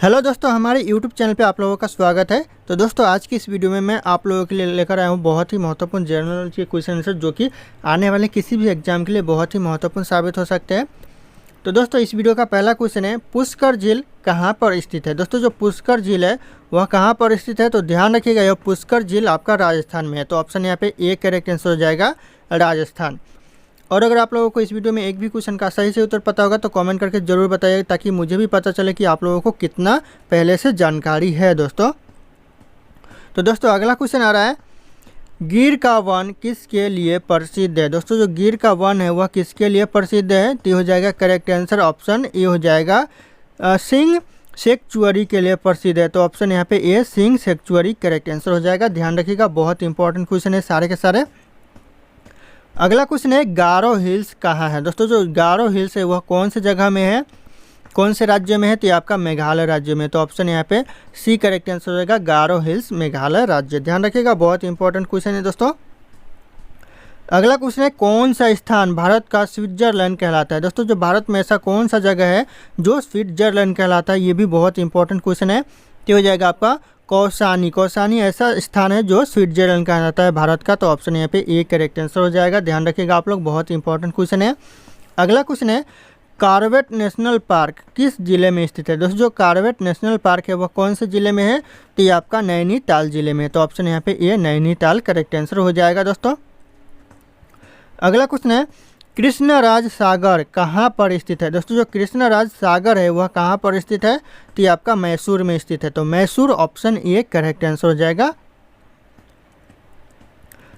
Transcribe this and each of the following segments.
Hello दोस्तों, हमारे YouTube channel पे आप लोगों का स्वागत है। तो दोस्तों, आज की इस वीडियो में मैं आप लोगों के लिए लेकर आया हूँ बहुत ही महत्वपूर्ण जनरल नॉलेज के क्वेश्चन आंसर, जो कि आने वाले किसी भी एग्जाम के लिए बहुत ही महत्वपूर्ण साबित हो सकते हैं। तो दोस्तों, इस वीडियो का पहला क्वेश्चन है, पुष्कर झील कहाँ पर स्थित है। दोस्तों, जो पुष्कर झील है वह कहाँ पर स्थित है, तो ध्यान रखिएगा, यह पुष्कर झील आपका राजस्थान में है। तो ऑप्शन यहाँ पे ए करेक्ट आंसर हो जाएगा, राजस्थान। और अगर आप लोगों को इस वीडियो में एक भी क्वेश्चन का सही से उत्तर पता होगा तो कमेंट करके ज़रूर बताइए, ताकि मुझे भी पता चले कि आप लोगों को कितना पहले से जानकारी है दोस्तों। तो दोस्तों, अगला क्वेश्चन आ रहा है, गिर का वन किसके लिए प्रसिद्ध है। दोस्तों, जो गिर का वन है वह किसके लिए प्रसिद्ध है, तो हो जाएगा करेक्ट आंसर ऑप्शन ए हो जाएगा, सिंह सेक्चुअरी के लिए प्रसिद्ध है। तो ऑप्शन यहाँ पे ए सिंह सेक्चुअरी करेक्ट आंसर हो जाएगा। ध्यान रखिएगा, बहुत इंपॉर्टेंट क्वेश्चन है सारे के सारे। अगला क्वेश्चन है, गारो हिल्स कहाँ है। दोस्तों, जो गारो हिल्स है वह कौन से जगह में है, कौन से राज्य में है, तो ये आपका मेघालय राज्य में। तो ऑप्शन यहाँ पे सी करेक्ट आंसर हो जाएगा, गारो हिल्स मेघालय राज्य। ध्यान रखिएगा, बहुत इंपॉर्टेंट क्वेश्चन है दोस्तों। अगला क्वेश्चन है, कौन सा स्थान भारत का स्विट्जरलैंड कहलाता है। दोस्तों, जो भारत में ऐसा कौन सा जगह है जो स्विट्जरलैंड कहलाता है, ये भी बहुत इंपॉर्टेंट क्वेश्चन है। तो हो जाएगा आपका कौसानी। कौसानी ऐसा स्थान है जो स्विट्जरलैंड कहलाता है भारत का। तो ऑप्शन यहाँ पे ए करेक्ट आंसर हो जाएगा। ध्यान रखिएगा आप लोग, बहुत इंपॉर्टेंट क्वेश्चन है। अगला क्वेश्चन है, कॉर्बेट नेशनल पार्क किस जिले में स्थित है। दोस्तों, जो कॉर्बेट नेशनल पार्क है वह कौन से जिले में है, तो ये आपका नैनीताल जिले में है। तो ऑप्शन यहाँ पे ए नैनीताल करेक्ट आंसर हो जाएगा दोस्तों। अगला क्वेश्चन है, कृष्णराज सागर कहाँ पर स्थित है। दोस्तों, जो कृष्णराज सागर है वह कहाँ पर स्थित है, तो ये आपका मैसूर में स्थित है। तो Mysore option A correct answer हो जाएगा।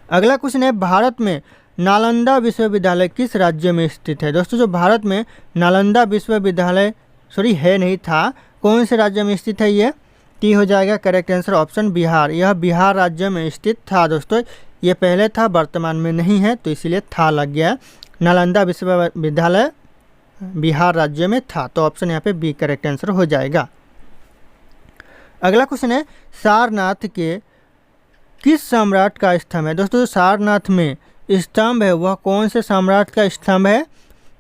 अगला क्वेश्चन है, भारत में नालंदा विश्वविद्यालय किस राज्य में स्थित है। दोस्तों, जो भारत में नालंदा विश्वविद्यालय है नहीं था, कौन से राज्य में स्थित है ये, टी हो जाएगा करेक्ट आंसर ऑप्शन बिहार। यह बिहार राज्य में स्थित था दोस्तों, ये पहले था वर्तमान में नहीं है, तो इसीलिए था लग गया। नालंदा विश्वविद्यालय बिहार राज्य में था। तो ऑप्शन यहाँ पे बी करेक्ट आंसर हो जाएगा। अगला क्वेश्चन है, सारनाथ के किस सम्राट का स्तंभ है। दोस्तों, जो सारनाथ में स्तंभ है वह कौन से सम्राट का स्तंभ है,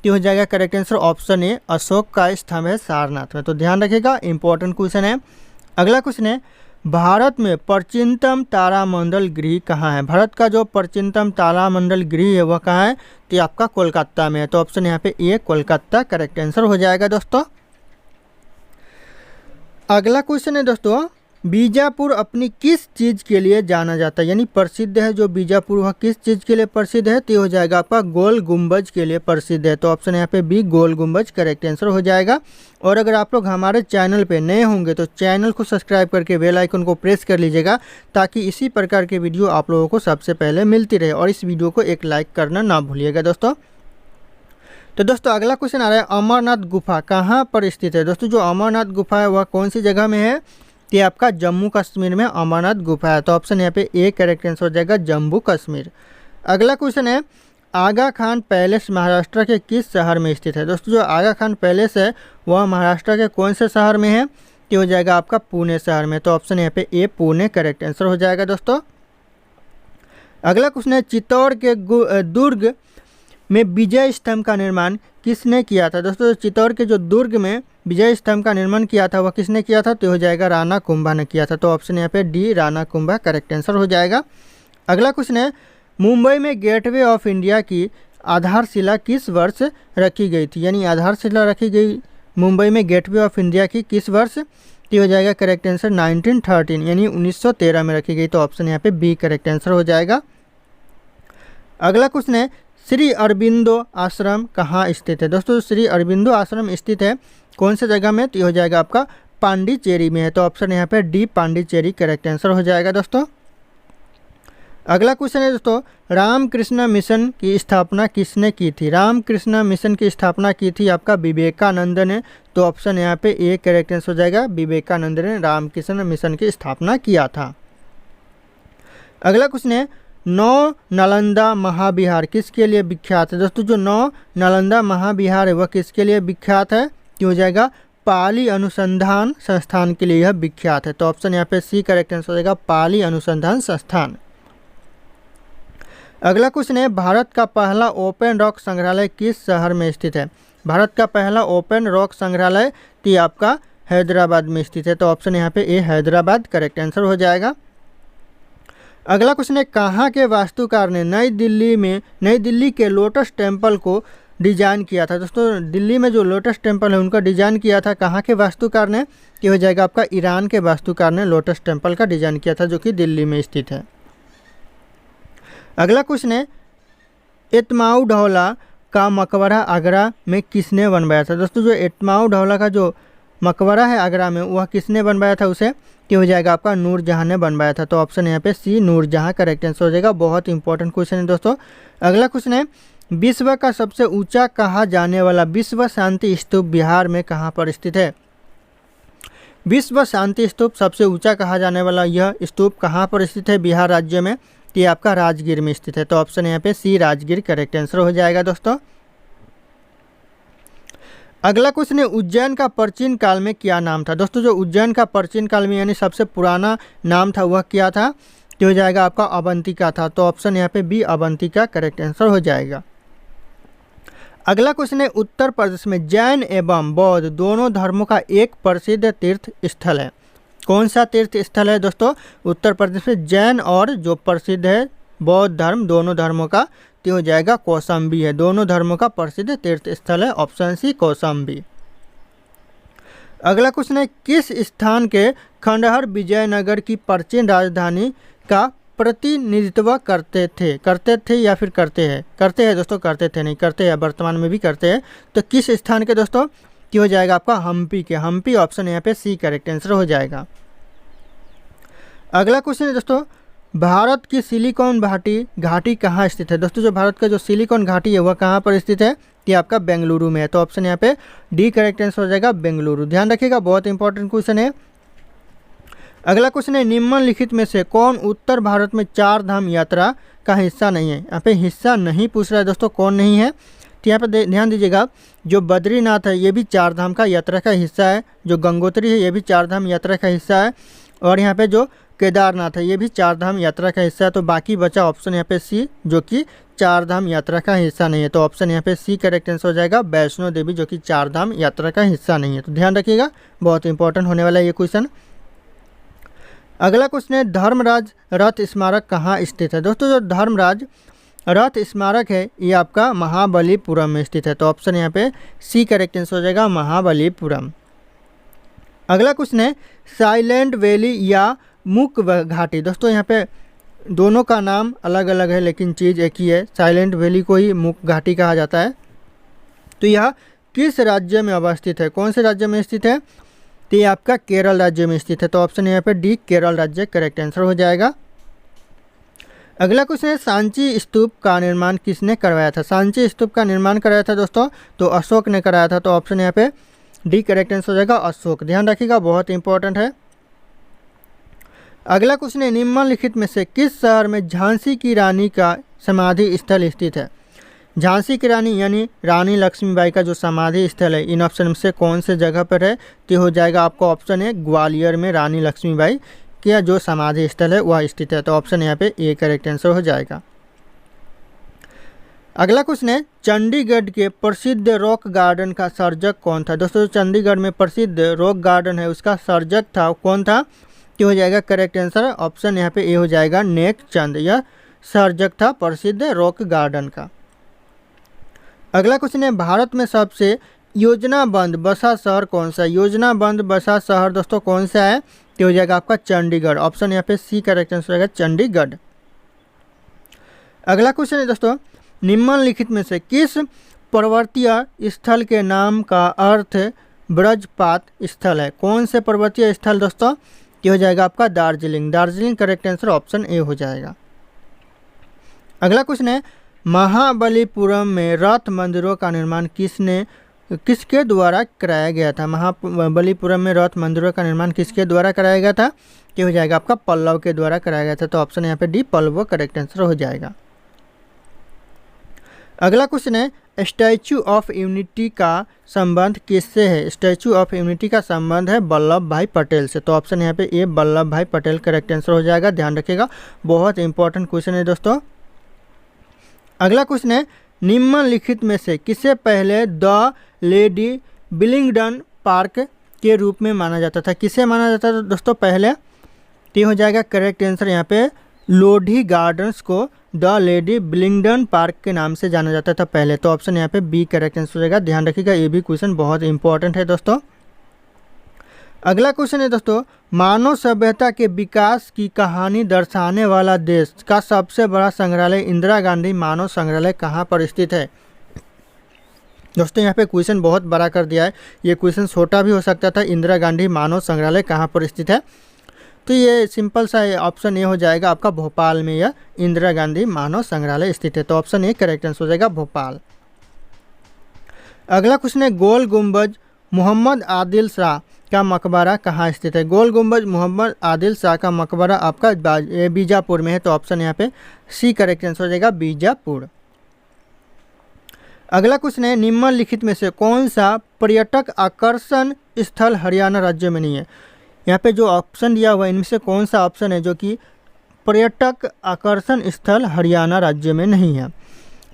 तो हो जाएगा correct answer option A Ashok का स्तंभ है सारनाथ में। तो ध्यान रखिएगा, इंपॉर्टेंट क्वेश्चन है। अगला क्वेश्चन है, भारत में प्राचीनतम तारामंडल गृह कहाँ है। भारत का जो प्राचीनतम तारामंडल गृह है वह कहाँ है, तो आपका कोलकाता में है। तो ऑप्शन यहाँ पे ए कोलकाता करेक्ट आंसर हो जाएगा दोस्तों। अगला क्वेश्चन है दोस्तों, बीजापुर अपनी किस चीज़ के लिए जाना जाता है, यानी प्रसिद्ध है जो बीजापुर वह किस चीज़ के लिए प्रसिद्ध है, तो हो जाएगा आपका गोल गुंबज के लिए प्रसिद्ध है। तो ऑप्शन यहाँ पे बी गोल गुंबज करेक्ट आंसर हो जाएगा। और अगर आप लोग हमारे चैनल पे नए होंगे तो चैनल को सब्सक्राइब करके बेल आइकन को प्रेस कर लीजिएगा, ताकि इसी प्रकार के वीडियो आप लोगों को सबसे पहले मिलती रहे। और इस वीडियो को एक लाइक करना ना भूलिएगा दोस्तों। तो दोस्तों, अगला क्वेश्चन आ रहा है, अमरनाथ गुफा कहाँ पर स्थित है। दोस्तों, जो अमरनाथ गुफा है वह कौन सी जगह में है, ये आपका जम्मू कश्मीर में अमरनाथ गुफा है। तो ऑप्शन यहाँ पे ए करेक्ट आंसर हो जाएगा, जम्मू कश्मीर। अगला क्वेश्चन है, आगा खान पैलेस महाराष्ट्र के किस शहर में स्थित है। दोस्तों, जो आगा खान पैलेस है वह महाराष्ट्र के कौन से शहर में है, ये हो जाएगा आपका पुणे शहर में। तो ऑप्शन यहाँ पे ए पुणे करेक्ट आंसर हो जाएगा दोस्तों। अगला क्वेश्चन है, चित्तौड़ के दुर्ग में विजय स्तंभ का निर्माण किसने किया था। दोस्तों, चित्तौड़ के जो दुर्ग में विजय स्तंभ का निर्माण किया था वह किसने किया था, तो हो जाएगा राणा कुंभा ने किया था। तो ऑप्शन यहाँ पे D Rana Kumbha correct answer हो जाएगा। अगला क्वेश्चन है, मुंबई में गेटवे ऑफ इंडिया की आधारशिला किस वर्ष रखी गई थी, यानी आधारशिला रखी गई मुंबई में गेटवे ऑफ इंडिया की किस वर्ष, तो हो जाएगा करेक्ट आंसर 1913 यानी 1913 में रखी गई। तो ऑप्शन यहाँ पे बी करेक्ट आंसर हो जाएगा। अगला क्वेश्चन है, श्री अरबिंदो आश्रम कहाँ स्थित है। दोस्तों, श्री अरबिंदो आश्रम स्थित है कौन से जगह में, तो हो जाएगा आपका पांडिचेरी में है। तो ऑप्शन यहाँ पे डी पांडिचेरी करेक्ट आंसर हो जाएगा दोस्तों। अगला क्वेश्चन है दोस्तों, रामकृष्ण मिशन की स्थापना किसने की थी। रामकृष्ण मिशन की स्थापना की थी आपका विवेकानंद ने। तो ऑप्शन यहाँ पे ए करेक्ट आंसर हो जाएगा, विवेकानंद ने रामकृष्ण मिशन की स्थापना किया था। अगला क्वेश्चन है, नौ नालंदा महाविहार किसके लिए विख्यात है। दोस्तों, जो नौ नालंदा महाविहार है वह किसके लिए विख्यात है, हो जाएगा पाली अनुसंधान संस्थान के लिए यह विख्यात है। तो ऑप्शन यहाँ पे सी करेक्ट आंसर हो जाएगा, पाली अनुसंधान संस्थान। अगला क्वेश्चन है, भारत का पहला ओपन रॉक संग्रहालय किस शहर में स्थित है। भारत का पहला ओपन रॉक संग्रहालय तो आपका हैदराबाद में स्थित है। तो ऑप्शन यहाँ पे ए हैदराबाद करेक्ट आंसर हो जाएगा। अगला क्वेश्चन है, कहाँ के वास्तुकार ने नई दिल्ली के लोटस टेम्पल को डिजाइन किया था। दोस्तों दिल्ली में जो लोटस टेम्पल है उनका डिजाइन किया था कहाँ के वास्तुकार ने, ये हो जाएगा आपका ईरान के वास्तुकार ने लोटस टेम्पल का डिजाइन किया था, जो कि दिल्ली में स्थित है। अगला क्वेश्चन है, एतमाउद्दौला का मकबरा आगरा में किसने बनवाया था। दोस्तों जो एतमाउद्दौला का जो मकबरा है आगरा में, वह किसने बनवाया था उसे, ये हो जाएगा आपका नूरजहां ने बनवाया था। तो ऑप्शन यहाँ पे सी नूरजहां करेक्ट आंसर हो जाएगा। बहुत इंपॉर्टेंट क्वेश्चन है दोस्तों। अगला क्वेश्चन है, विश्व का सबसे ऊंचा कहा जाने वाला विश्व शांति स्तूप बिहार में कहाँ पर स्थित है। विश्व शांति स्तूप सबसे ऊंचा कहा जाने वाला यह स्तूप कहाँ पर स्थित है बिहार राज्य में, तो ये आपका राजगीर में स्थित है। तो ऑप्शन यहाँ पे सी राजगीर करेक्ट आंसर हो जाएगा दोस्तों। अगला क्वेश्चन है, उज्जैन का प्राचीन काल में क्या नाम था। दोस्तों जो उज्जैन का प्राचीन काल में यानी सबसे पुराना नाम था वह क्या था, तो हो जाएगा आपका अवंतिका था। तो ऑप्शन यहाँ पे बी अवंतिका करेक्ट आंसर हो जाएगा। अगला क्वेश्चन है, उत्तर प्रदेश में जैन एवं बौद्ध दोनों धर्मों का एक प्रसिद्ध तीर्थ स्थल है। कौन सा तीर्थ स्थल है दोस्तों, उत्तर प्रदेश में जैन और जो प्रसिद्ध है बौद्ध धर्म, दोनों धर्मों का, तो हो जाएगा कौशाम्बी है। दोनों धर्मों का प्रसिद्ध तीर्थ स्थल है, ऑप्शन सी कौशाम्बी। अगला क्वेश्चन है, किस स्थान के खंडहर विजयनगर की प्राचीन राजधानी का प्रतिनिधित्व करते थे या फिर करते हैं दोस्तों, करते थे नहीं करते हैं, वर्तमान में भी करते हैं। तो किस स्थान के दोस्तों, कि हो जाएगा आपका हम्पी के, हम्पी ऑप्शन यहाँ पे सी करेक्ट आंसर हो जाएगा। अगला क्वेश्चन है दोस्तों, भारत की सिलिकॉन घाटी कहाँ स्थित है। दोस्तों जो भारत का जो सिलिकॉन घाटी है वह कहाँ पर स्थित है, ये आपका बेंगलुरु में है। तो ऑप्शन यहाँ पे डी करेक्ट आंसर हो जाएगा बेंगलुरु। ध्यान रखिएगा बहुत इंपॉर्टेंट क्वेश्चन है। अगला क्वेश्चन है, निम्नलिखित में से कौन उत्तर भारत में 4 धाम यात्रा का हिस्सा नहीं है। यहाँ पे हिस्सा नहीं पूछ रहा है दोस्तों, कौन नहीं है, तो यहाँ पे ध्यान दीजिएगा, जो बद्रीनाथ है ये भी 4 धाम का यात्रा का हिस्सा है, जो गंगोत्री है ये भी 4 धाम यात्रा का हिस्सा है, और यहाँ पे जो केदारनाथ है ये भी 4 धाम यात्रा का हिस्सा है। तो बाकी बचा ऑप्शन यहाँ पे सी, जो कि 4 धाम यात्रा का हिस्सा नहीं है। तो ऑप्शन यहाँ पे सी करेक्ट आंसर हो जाएगा वैष्णो देवी, जो कि 4 धाम यात्रा का हिस्सा नहीं है। तो ध्यान रखिएगा बहुत इंपॉर्टेंट होने वाला है ये क्वेश्चन। अगला क्वेश्चन है, धर्मराज रथ स्मारक कहाँ स्थित है। दोस्तों जो धर्मराज रथ स्मारक है ये आपका महाबलीपुरम में स्थित है। तो ऑप्शन यहाँ पे सी करेक्ट आंसर हो जाएगा महाबलीपुरम। अगला क्वेश्चन है, साइलेंट वैली या मूक घाटी। दोस्तों यहाँ पे दोनों का नाम अलग अलग है लेकिन चीज़ एक ही है। साइलेंट वैली को ही मूक घाटी कहा जाता है। तो यह किस राज्य में अवस्थित है, कौन से राज्य में स्थित है, तो ये आपका केरल राज्य में स्थित है। तो ऑप्शन यहाँ पे डी केरल राज्य करेक्ट आंसर हो जाएगा। अगला क्वेश्चन है, सांची स्तूप का निर्माण किसने करवाया था। सांची स्तूप का निर्माण कराया था दोस्तों, तो अशोक ने कराया था। तो ऑप्शन यहाँ पे डी करेक्ट आंसर हो जाएगा अशोक। ध्यान रखिएगा बहुत इंपॉर्टेंट है। अगला क्वेश्चन है, निम्नलिखित में से किस शहर में झांसी की रानी का समाधि स्थल स्थित है। झांसी की रानी यानी रानी लक्ष्मीबाई का जो समाधि स्थल है इन ऑप्शन में से कौन से जगह पर है, तो हो जाएगा आपका ऑप्शन है ग्वालियर में रानी लक्ष्मीबाई का जो समाधि स्थल है वह स्थित है। तो ऑप्शन यहाँ पे ए करेक्ट आंसर हो जाएगा। अगला क्वेश्चन है, चंडीगढ़ के प्रसिद्ध रॉक गार्डन का सर्जक कौन था। दोस्तों चंडीगढ़ में प्रसिद्ध रॉक गार्डन है उसका सर्जक था कौन था, तो हो जाएगा करेक्ट आंसर ऑप्शन यहाँ पे ए हो जाएगा नेक चंद, यह सर्जक था प्रसिद्ध रॉक गार्डन का। अगला क्वेश्चन है, भारत में सबसे योजनाबद्ध बसा शहर कौन सा। योजनाबद्ध बसा शहर दोस्तों कौन सा है, तो हो जाएगा आपका चंडीगढ़। ऑप्शन यहाँ पे सी करेक्ट आंसर हो जाएगा चंडीगढ़। अगला क्वेश्चन है दोस्तों, निम्नलिखित में से किस पर्वतीय स्थल के नाम का अर्थ ब्रजपात स्थल है। कौन से पर्वतीय स्थल दोस्तों, ये हो जाएगा आपका Darjeeling. Darjeeling correct answer option A हो जाएगा। अगला क्वेश्चन है, महाबलीपुरम में रथ मंदिरों का निर्माण किसके द्वारा कराया गया था। महाबलीपुरम में रथ मंदिरों का निर्माण किसके द्वारा कराया गया था, ये हो जाएगा आपका पल्लव के द्वारा कराया गया था। तो ऑप्शन यहाँ पे डी पल्लव करेक्ट आंसर हो जाएगा। अगला क्वेश्चन है, स्टैचू ऑफ यूनिटी का संबंध किससे है। स्टैचू ऑफ यूनिटी का संबंध है वल्लभ भाई पटेल से। तो ऑप्शन यहाँ पे ए वल्लभ भाई पटेल करेक्ट आंसर हो जाएगा। ध्यान रखिएगा बहुत इंपॉर्टेंट क्वेश्चन है दोस्तों। अगला क्वेश्चन है, निम्नलिखित में से किसे पहले द लेडी विलिंगडन पार्क के रूप में माना जाता था। किसे माना जाता था दोस्तों पहले? तो ये हो जाएगा करेक्ट आंसर यहाँ पे लोधी गार्डन्स को द लेडी ब्लिंगडन पार्क के नाम से जाना जाता था पहले। तो ऑप्शन यहाँ पे बी करेक्ट आंसर हो जाएगा। ध्यान रखिएगा, ये भी क्वेश्चन बहुत इंपॉर्टेंट है दोस्तों। अगला क्वेश्चन है दोस्तों, मानव सभ्यता के विकास की कहानी दर्शाने वाला देश का सबसे बड़ा संग्रहालय इंदिरा गांधी मानव संग्रहालय कहाँ पर स्थित है? दोस्तों यहाँ पे क्वेश्चन बहुत बड़ा कर दिया है, ये क्वेश्चन छोटा भी हो सकता था। इंदिरा गांधी मानव संग्रहालय कहाँ पर स्थित है? तो ये सिंपल सा ऑप्शन ए हो जाएगा आपका, भोपाल में यह इंदिरा गांधी मानव संग्रहालय स्थित है। तो ऑप्शन ए करेक्ट आंसर हो जाएगा, भोपाल। अगला क्वेश्चन है, गोल गुंबज मोहम्मद आदिल शाह का मकबरा कहाँ स्थित है? गोल गुंबज मोहम्मद आदिल शाह का मकबरा आपका बीजापुर में है। तो ऑप्शन यहाँ पे सी करेक्ट आंसर हो जाएगा, बीजापुर। अगला क्वेश्चन है, निम्नलिखित में से कौन सा पर्यटक आकर्षण स्थल हरियाणा राज्य में नहीं है? यहाँ पे जो ऑप्शन दिया हुआ है इनमें से कौन सा ऑप्शन है जो कि पर्यटक आकर्षण स्थल हरियाणा राज्य में नहीं है?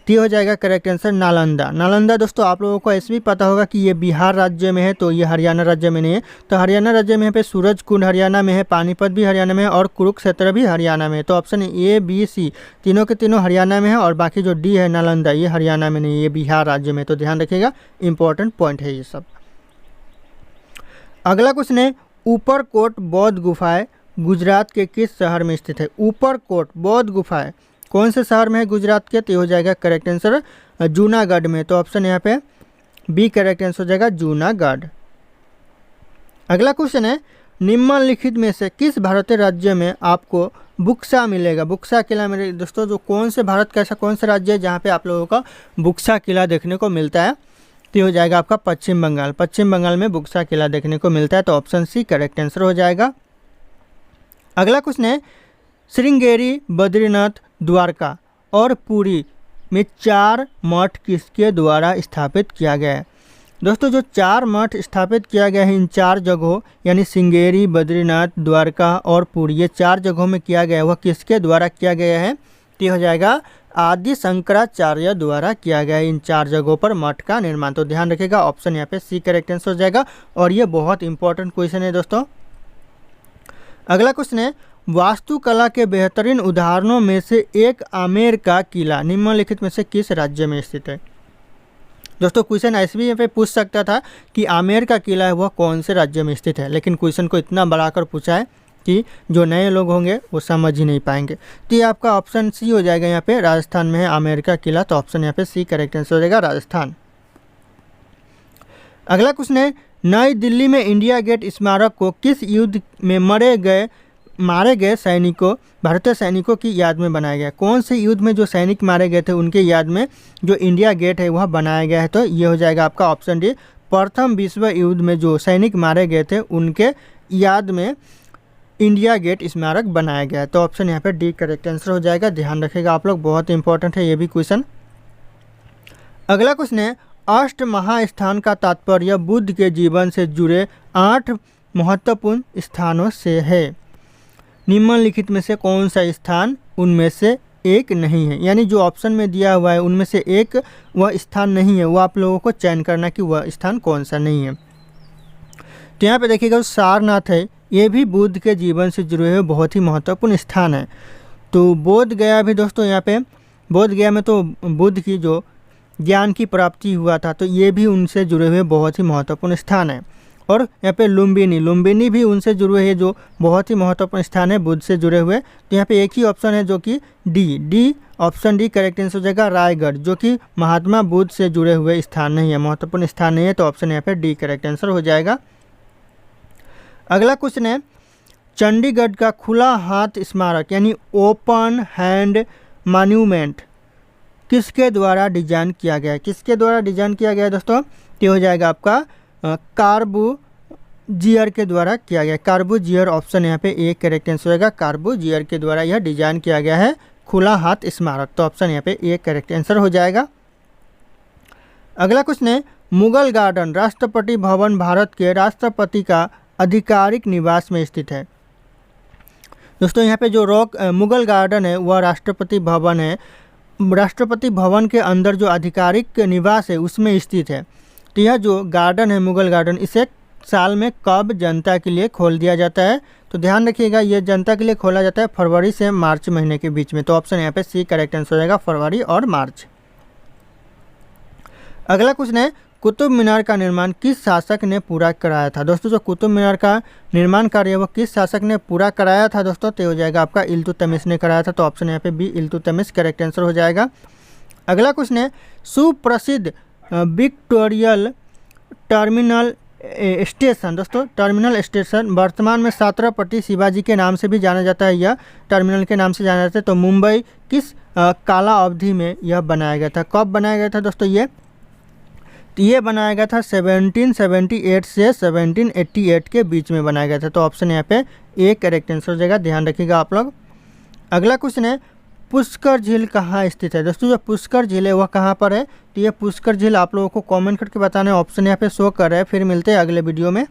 तो हो जाएगा करेक्ट आंसर नालंदा। नालंदा दोस्तों आप लोगों को ऐसे भी पता होगा कि ये बिहार राज्य में है, तो ये हरियाणा राज्य में नहीं है। तो हरियाणा राज्य में यहाँ पे सूरज कुंड हरियाणा में है, पानीपत भी हरियाणा में है और कुरुक्षेत्र भी हरियाणा में है। तो ऑप्शन ए बी सी तीनों के तीनों हरियाणा में है और बाकी जो डी है नालंदा ये हरियाणा में नहीं है, ये बिहार राज्य में। तो ध्यान रखिएगा, इंपॉर्टेंट पॉइंट है ये सब। अगला क्वेश्चन है, ऊपरकोट बौद्ध गुफाएं गुजरात के किस शहर में स्थित है? ऊपरकोट बौद्ध गुफाएं कौन से शहर में है गुजरात के? तो हो जाएगा करेक्ट आंसर जूनागढ़ में। तो ऑप्शन यहाँ पे बी करेक्ट आंसर हो जाएगा, जूनागढ़। अगला क्वेश्चन है, निम्नलिखित में से किस भारतीय राज्य में आपको बुक्सा मिलेगा? बुक्सा किला मेरे दोस्तों, जो कौन से भारत का ऐसा कौन सा राज्य है जहाँ पे आप लोगों का बुक्सा किला देखने को मिलता है? तो हो जाएगा आपका पश्चिम बंगाल। पश्चिम बंगाल में बुक्सा किला देखने को मिलता है। तो ऑप्शन सी करेक्ट आंसर हो जाएगा। अगला क्वेश्चन है, श्रृंगेरी, बद्रीनाथ, द्वारका और पुरी में 4 मठ किसके द्वारा स्थापित किया गया है? दोस्तों जो 4 मठ स्थापित किया गया है इन 4 जगहों यानी श्रृंगेरी, बद्रीनाथ, द्वारका और पुरी, ये 4 जगहों में किया गया है, वह किसके द्वारा किया गया है? तो हो जाएगा आदि शंकराचार्य द्वारा किया गया है इन 4 जगहों पर मठ का निर्माण। तो ध्यान रखिएगा, ऑप्शन यहाँ पे सी करेक्ट आंसर हो जाएगा और ये बहुत इंपॉर्टेंट क्वेश्चन है दोस्तों। अगला क्वेश्चन है, वास्तुकला के बेहतरीन उदाहरणों में से एक आमेर का किला निम्नलिखित में से किस राज्य में स्थित है? दोस्तों क्वेश्चन ऐसे भी यहाँ पे पूछ सकता था कि आमेर का किला है वह कौन से राज्य में स्थित है, लेकिन क्वेश्चन को इतना बढ़ाकर पूछा है कि जो नए लोग होंगे वो समझ ही नहीं पाएंगे। तो ये आपका ऑप्शन सी हो जाएगा, यहाँ पे राजस्थान में है आमेर का किला। तो ऑप्शन यहाँ पे सी करेक्ट आंसर हो जाएगा, राजस्थान। अगला क्वेश्चन है, नई दिल्ली में इंडिया गेट स्मारक को किस युद्ध में मारे गए सैनिकों भारतीय सैनिकों की याद में बनाया गया? कौन से युद्ध में जो सैनिक मारे गए थे उनके याद में जो इंडिया गेट है वह बनाया गया है? तो ये हो जाएगा आपका ऑप्शन डी, प्रथम विश्व युद्ध में जो सैनिक मारे गए थे उनके याद में इंडिया गेट स्मारक बनाया गया है। तो ऑप्शन यहाँ पे डी करेक्ट आंसर हो जाएगा। ध्यान रखिएगा आप लोग, बहुत इंपॉर्टेंट है ये भी क्वेश्चन। अगला क्वेश्चन है, अष्ट महास्थान का तात्पर्य बुद्ध के जीवन से जुड़े 8 महत्वपूर्ण स्थानों से है। निम्नलिखित में से कौन सा स्थान उनमें से एक नहीं है? यानी जो ऑप्शन में दिया हुआ है उनमें से एक वह स्थान नहीं है, वो आप लोगों को चयन करना कि वह स्थान कौन सा नहीं है। तो यहाँ पे देखिएगा सारनाथ है, ये भी बुद्ध के जीवन से जुड़े हुए बहुत ही महत्वपूर्ण स्थान है। तो बोध गया भी दोस्तों, यहाँ पे बोध गया में तो बुद्ध की जो ज्ञान की प्राप्ति हुआ था, तो ये भी उनसे जुड़े हुए बहुत ही महत्वपूर्ण स्थान है। और यहाँ पे लुम्बिनी भी उनसे जुड़े हुए जो बहुत ही महत्वपूर्ण स्थान है बुद्ध से जुड़े हुए। तो यहाँ पे एक ही ऑप्शन है जो कि D option D correct answer हो जाएगा, रायगढ़, जो कि महात्मा बुद्ध से जुड़े हुए स्थान नहीं है, महत्वपूर्ण स्थान नहीं है। तो ऑप्शन यहाँ पे डी करेक्ट आंसर हो जाएगा। अगला क्वेश्चन है, चंडीगढ़ का खुला हाथ स्मारक यानी ओपन हैंड मॉन्यूमेंट किसके द्वारा डिजाइन किया गया है? किसके द्वारा डिजाइन किया गया है दोस्तों? तो हो जाएगा आपका कार्बूजियर के द्वारा किया गया। कार्बूजियर ऑप्शन यहाँ पे एक करेक्ट आंसर होगा, कार्बूजियर के द्वारा यह डिजाइन किया गया है खुला हाथ स्मारक। तो ऑप्शन यहाँ पे एक करेक्ट आंसर हो जाएगा। अगला क्वेश्चन है, मुगल गार्डन राष्ट्रपति भवन भारत के राष्ट्रपति का आधिकारिक निवास में स्थित है। दोस्तों यहाँ पे जो मुगल गार्डन है वह राष्ट्रपति भवन है, राष्ट्रपति भवन के अंदर जो आधिकारिक निवास है उसमें स्थित है। तो यह जो गार्डन है मुगल गार्डन, इसे साल में कब जनता के लिए खोल दिया जाता है? तो ध्यान रखिएगा, ये जनता के लिए खोला जाता है फरवरी से मार्च महीने के बीच में। तो ऑप्शन यहाँ पे सी करेक्ट आंसर हो जाएगा, फरवरी और मार्च। अगला क्वेश्चन है, कुतुब मीनार का निर्माण किस शासक ने पूरा कराया था? दोस्तों जो कुतुब मीनार का निर्माण कार्य वो किस शासक ने पूरा कराया था दोस्तों? तो हो जाएगा आपका इल्तुतमिश ने कराया था। तो ऑप्शन यहाँ पे बी इल्तुतमिश करेक्ट आंसर हो जाएगा। अगला क्वेश्चन है, सुप्रसिद्ध विक्टोरियल टर्मिनल स्टेशन, दोस्तों टर्मिनल स्टेशन वर्तमान में छत्रपति शिवाजी के नाम से भी जाना जाता है, यह टर्मिनल के नाम से जाना जाता है। तो मुंबई किस काला अवधि में यह बनाया गया था? कब बनाया गया था दोस्तों? ये बनाया गया था 1778 से 1788 के बीच में बनाया गया था। तो ऑप्शन यहाँ पे ए करेक्ट आंसर हो जाएगा, ध्यान रखिएगा आप लोग। अगला क्वेश्चन है, पुष्कर झील कहाँ स्थित है? दोस्तों जो पुष्कर झील है वह कहाँ पर है? तो ये पुष्कर झील आप लोगों को कमेंट करके बताना है। ऑप्शन यहाँ पे शो कर रहा है। फिर मिलते हैं अगले वीडियो में।